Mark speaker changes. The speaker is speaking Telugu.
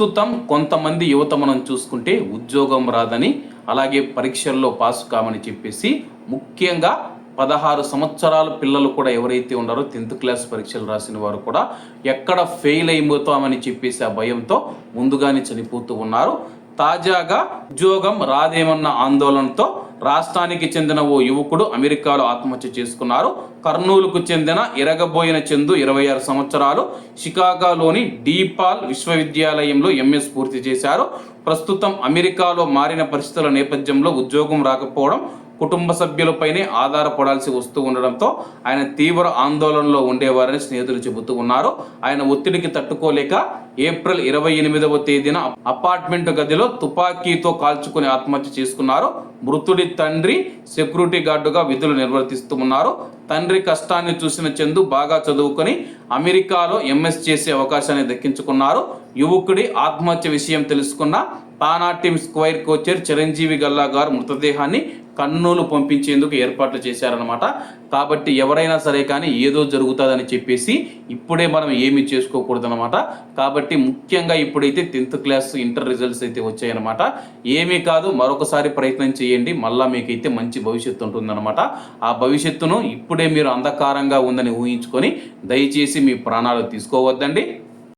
Speaker 1: ప్రస్తుతం కొంతమంది యువత మనం చూసుకుంటే ఉద్యోగం రాదని, అలాగే పరీక్షల్లో పాస్ కామని చెప్పేసి ముఖ్యంగా 16 సంవత్సరాల పిల్లలు కూడా ఎవరైతే ఉన్నారో 10th క్లాస్ పరీక్షలు రాసిన వారు కూడా ఎక్కడ ఫెయిల్ అయిపోతామని చెప్పేసి ఆ భయంతో ముందుగానే చనిపోతూ ఉన్నారు. తాజాగా ఉద్యోగం రాదేమన్న ఆందోళనతో రాష్ట్రానికి చెందిన ఓ యువకుడు అమెరికాలో ఆత్మహత్య చేసుకున్నారు. కర్నూలుకు చెందిన ఇరగబోయిన చందు 26 సంవత్సరాలు షికాగోలోని డీపాల్ విశ్వవిద్యాలయంలో ఎంఎస్ పూర్తి చేశారు. ప్రస్తుతం అమెరికాలో మారిన పరిస్థితుల నేపథ్యంలో ఉద్యోగం రాకపోవడం, కుటుంబ సభ్యులపైనే ఆధారపడాల్సి వస్తూ ఉండడంతో ఆయన తీవ్ర ఆందోళనలో ఉండేవారని స్నేహితులు చెబుతూ ఉన్నారు. ఆయన ఒత్తిడికి తట్టుకోలేక ఏప్రిల్ 28వ తేదీన అపార్ట్మెంట్ గదిలో తుపాకీతో కాల్చుకుని ఆత్మహత్య చేసుకున్నారు. మృతుడి తండ్రి సెక్యూరిటీ గార్డుగా విధులు నిర్వర్తిస్తూ ఉన్నారు. తండ్రి కష్టాన్ని చూసిన చందు బాగా చదువుకొని అమెరికాలో ఎంఎస్ చేసే అవకాశాన్ని దక్కించుకున్నారు. యువకుడి ఆత్మహత్య విషయం తెలుసుకున్న తానా టీమ్ స్క్వైర్ కోచర్ చిరంజీవి గల్లా గారు మృతదేహాన్ని కర్నూలు పంపించేందుకు ఏర్పాట్లు చేశారనమాట. కాబట్టి ఎవరైనా సరే కానీ ఏదో జరుగుతుందని చెప్పేసి ఇప్పుడే మనం ఏమీ చేసుకోకూడదనమాట. కాబట్టి ముఖ్యంగా ఇప్పుడైతే 10th క్లాస్ ఇంటర్ రిజల్ట్స్ అయితే వచ్చాయన్నమాట. ఏమీ కాదు, మరొకసారి ప్రయత్నం చేయండి, మళ్ళీ మీకైతే మంచి భవిష్యత్తు ఉంటుందన్నమాట. ఆ భవిష్యత్తును ఇప్పుడే మీరు అంధకారంగా ఉందని ఊహించుకొని దయచేసి మీ ప్రాణాలు తీసుకోవద్దండి.